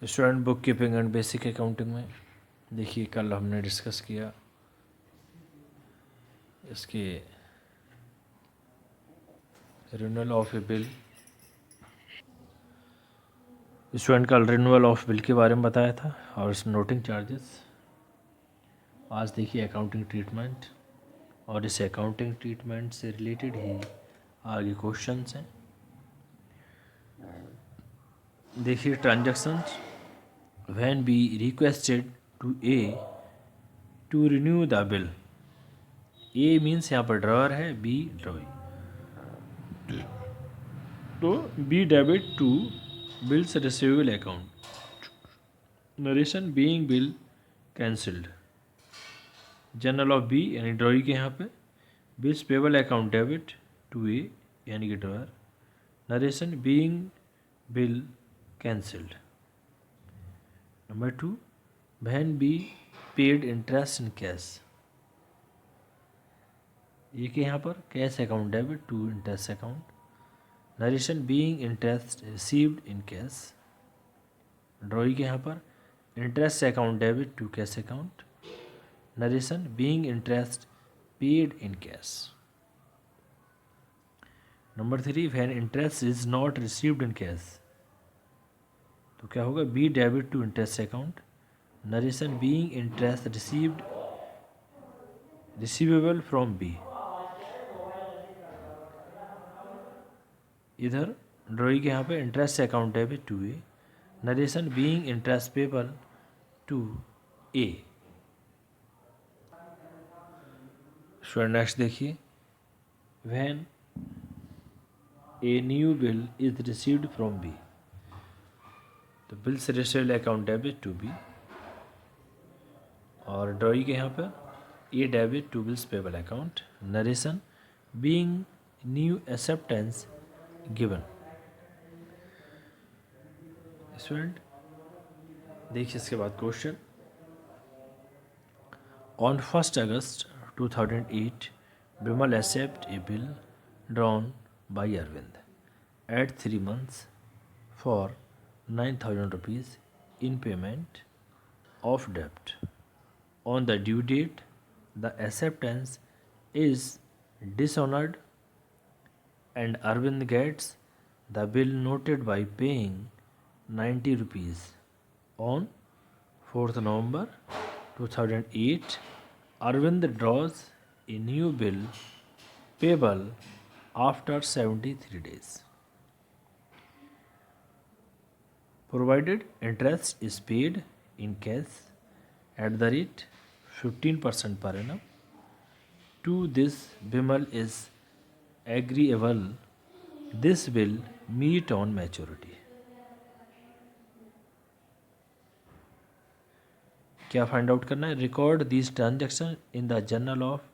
Student book keeping and basic accounting में देखिए कल हमने डिस्कस किया इसके renewal of A bill. Student कल रिन्यूअल ऑफ बिल के बारे में बताया था और इस नोटिंग चार्जेस। आज देखिए अकाउंटिंग ट्रीटमेंट और इस अकाउंटिंग ट्रीटमेंट से रिलेटेड ही आगे क्वेश्चंस हैं। देखिए transactions when be requested to A to renew the bill। A means यहाँ पर ड्रॉअर है, B ड्रॉइंग, तो B debit to bills receivable account, narration being bill cancelled, journal of B यानी drawee के यहाँ पे bills payable account debit to A यानी कि drawer, narration being bill cancelled. Number 2 when B paid interest in cash, ये के यहाँ पर cash account debit to interest account, narration being interest received in cash, drawee के यहाँ पर interest account debit to cash account, narration being interest paid in cash. Number 3 when interest is not received in cash, तो क्या होगा, B debit to interest account, narration being interest received receivable from B, इधर drawee के यहाँ पे interest account debit to A, narration being interest payable to A. Student next देखिए when a new bill is received from B, तो bills receivable account debit to be, और drawee के यहाँ पर A debit to bills payable account, narration being new acceptance given. Student देखिए इसके बाद question, on 1 August 2008 Bimal accept a bill drawn by Arvind at 3 months for 9,000 rupees in payment of debt. On the due date, the acceptance is dishonored and Arvind gets the bill noted by paying 90 rupees. On 4th November 2008, Arvind draws a new bill payable after 73 days. Provided interest is paid in cash at the rate 15% per annum to this Bimal is agreeable, this will meet on maturity. क्या find out करना है, record this transaction in the journal of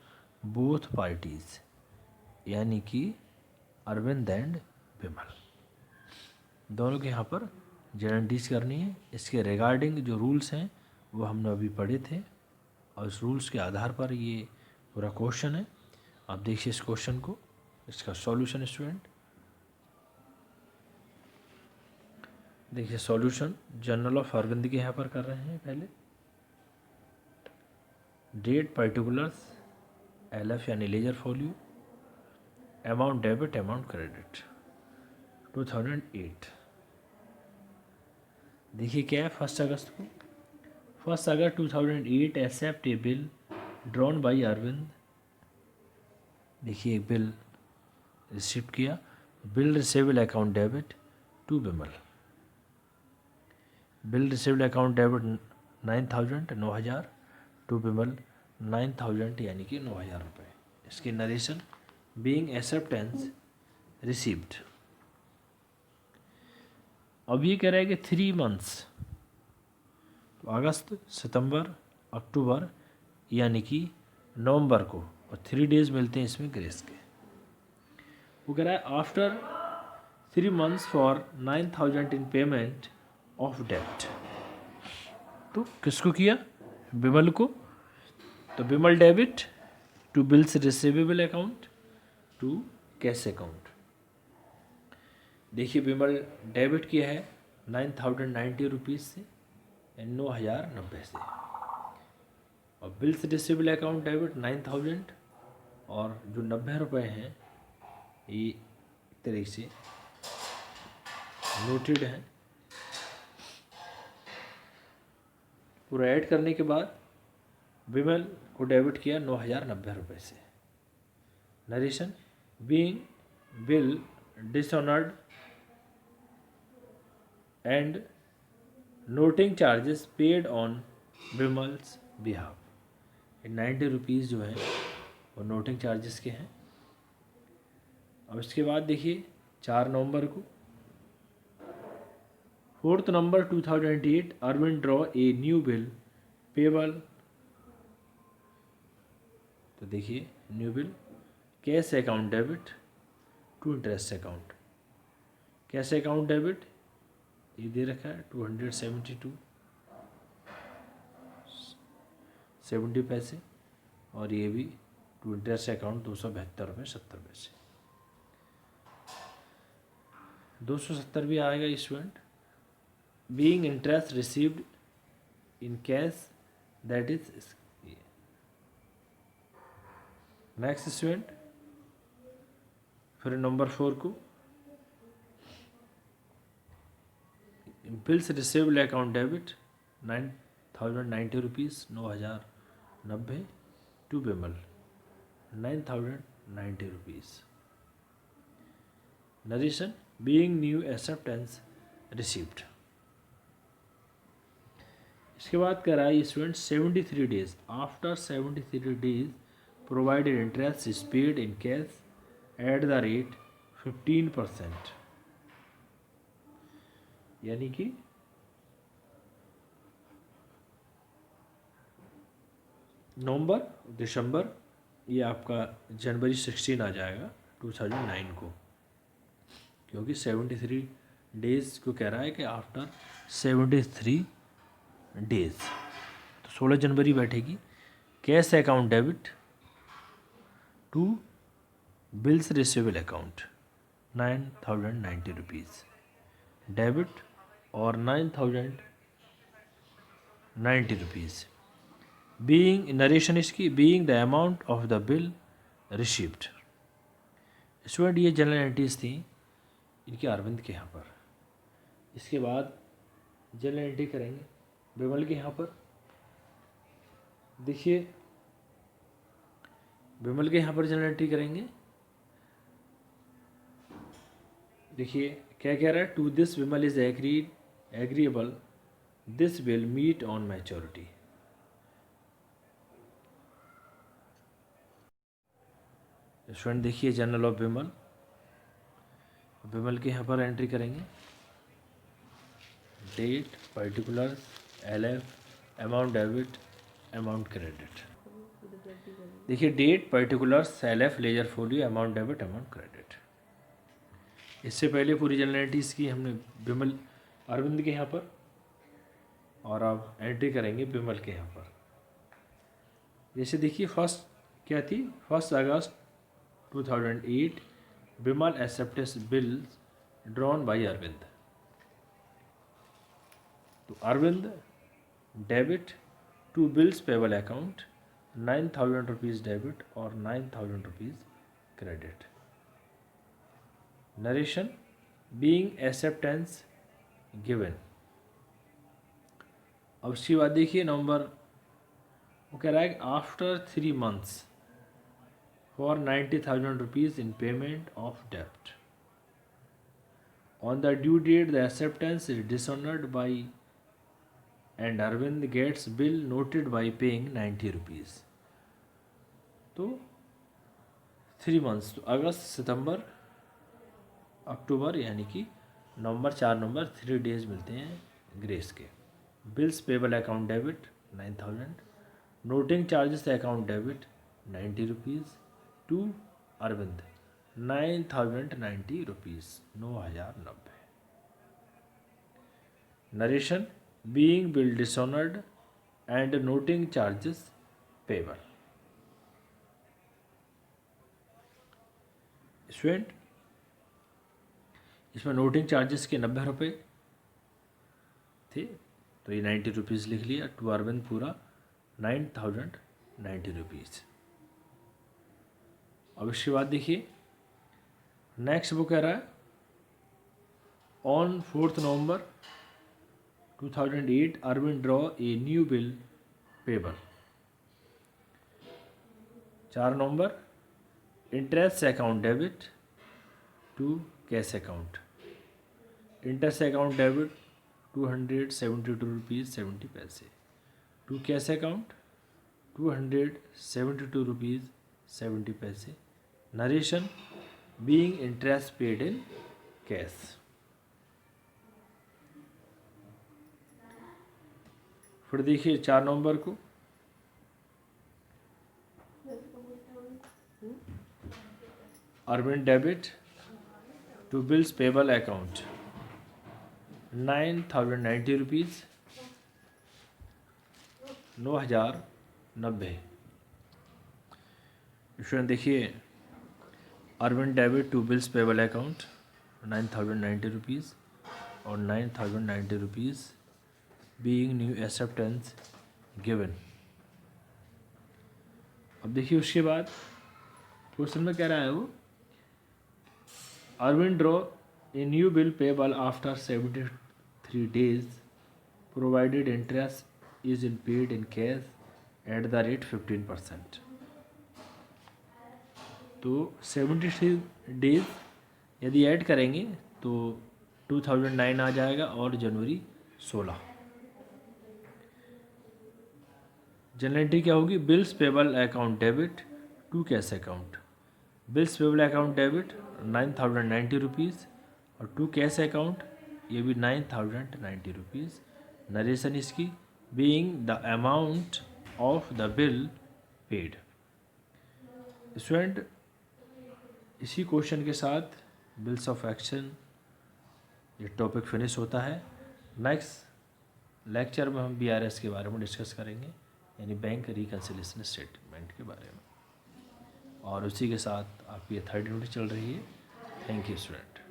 both parties, यानी कि Arvind and Bimal दोनों के यहाँ पर जर्नलिटीज करनी है। इसके रिगार्डिंग जो रूल्स हैं वो हमने अभी पढ़े थे और इस रूल्स के आधार पर ये पूरा क्वेश्चन है। आप देखिए इस क्वेश्चन को, इसका सॉल्यूशन स्टूडेंट देखिए सॉल्यूशन जर्नल ऑफ अरविंद के यहाँ पर कर रहे हैं। पहले डेट पर्टिकुलर्स LF यानी ledger folio, amount debit amount credit 2008। देखिए क्या है, 1 अगस्त को 1 अगस्त 2008 accept a bill drawn by Arvind. देखिए एक बिल रिसीव किया, bill receivable account debit to Bimal, bill receivable account debit 9,000 9,000 to Bimal 9,000 यानी कि 9,000 रुपये। इसकी नरेशन बीइंग एक्सेप्टेंस रिसीव्ड। अब ये कह रहा है कि 3 मंथ्स, तो अगस्त सितंबर अक्टूबर यानी कि नवंबर को, और 3 डेज मिलते हैं इसमें ग्रेस के। वो कह रहा है after 3 months for 9,000 in payment of डेब्ट। तो किसको किया, बिमल को, तो Bimal debit to bills receivable account to cash account. देखिए बिमल डेबिट किया है ₹9,090 से 9,090 से। और बिल्स रिसीवेबल अकाउंट डेबिट 9,000 और जो 90 रुपये हैं ये एक तरीके से नोटेड हैं। पूरा ऐड करने के बाद विमल को डेबिट किया 9,090 से। Narration being bill dishonoured and noting charges paid on Vimal's behalf. 90 rupees जो है वो नोटिंग चार्जेस के हैं। अब इसके बाद देखिए 4 नवंबर को 4 November 2008 Arvind draw a new bill payable. तो देखिए new bill cash account debit to interest account. Cash account debit ये दे रखा है 272.70 पैसे और ये भी टू इंटरेस्ट अकाउंट 272.70 270 भी आएगा student. Being interest received in cash that is next student. फिर नंबर 4 को bills receivable account debit 9,090 rupees 9,090 to Vimal 9,090 rupees. Narration being new acceptance received. इसके बाद कह रहा है student 73 days after 73 days provided interest is paid in cash at the rate 15%। यानी कि नवंबर दिसंबर ये आपका जनवरी 16 आ जाएगा 2009 को, क्योंकि 73 डेज को कह रहा है कि आफ्टर 73 डेज तो 16 जनवरी बैठेगी। Cash account debit to bills receivable account 9,090 rupees debit और 9,090 रुपीज़। बीइंग नरेशन इसकी being the amount of the bill received. Student ये जनरल एंट्रीज थी इनके अरविंद के यहाँ पर। इसके बाद जनरल एंट्री करेंगे विमल के यहाँ पर। देखिए विमल के यहाँ पर जनरल एंट्री करेंगे। देखिए क्या कह रहा है, to this Vimal is agreeable this will meet on maturity. Student देखिए जनरल ऑफ विमल, विमल के यहाँ पर एंट्री करेंगे। Date particular LF amount debit amount credit. देखिए date particulars LF ledger folio amount debit amount credit. इससे पहले पूरी जनरलिटीज़ की हमने विमल अरविंद के यहाँ पर, और अब एंट्री करेंगे विमल के यहाँ पर। जैसे देखिए फर्स्ट क्या थी, 1 अगस्त 2008 Vimal accepted bill drawn by Arvind. तो Arvind debit to bills payable account 9,000 rupees debit और 9,000 rupees credit. Narration being acceptance given. अब उसके बाद देखिए नवंबर वो कह रहा है कि after 3 months for 90,000 rupees in payment of डेप्ट on the due date the acceptance is dishonoured by and Arvind gets bill noted by paying 90 rupees. तो 3 months तो अगस्त सितंबर अक्टूबर यानी कि नवंबर 4 नवंबर 3 डेज मिलते हैं ग्रेस के। Bills payable account debit 9,000 noting charges account debit 90 rupees to Arvind 9,090 rupees 9,090। Narration being bill dishonoured and noting charges payable. Student इसमें noting charges के 90 रुपये थे, तो ये 90 रुपीज़ लिख लिया। टू अरविंद पूरा 9090 रुपीज़। अब इसके बाद देखिए नेक्स्ट वो कह रहा है on 4 November 2008 Arvind draw a new bill payable. 4 November interest account debit to cash account. Interest account debit 272 rupees 70 paise to cash account 272 rupees 70 paise. Narration being interest paid in cash. फिर देखिए 4 नवंबर को Arvind debit to bills payable account 9090 rupees 9090। इसमें देखिए Arvind debit to bills payable account 9090 rupees और 9090 rupees being new acceptance given. अब देखिए उसके बाद क्वेश्चन में कह रहा है वो Arvind draw a new bill payable after 73 days provided interest is in paid in cash at the rate 15%। तो 73 days यदि ऐड करेंगे तो 2009 आ जाएगा और जनवरी 16। जनरल एंट्री क्या होगी? Bills payable account debit to cash account. Bills payable account debit 9090 rupees और to cash account ये भी 9090 रुपीज़। नरेशन इसकी being the amount of the bill paid. Student इसी क्वेश्चन के साथ बिल्स ऑफ एक्शन ये टॉपिक फिनिश होता है। नेक्स्ट लेक्चर में हम BRS के बारे में डिस्कस करेंगे, यानी बैंक रिकन्सिलिएशन स्टेटमेंट के बारे में, और उसी के साथ आपकी 3rd यूनिट चल रही है। Thank you student.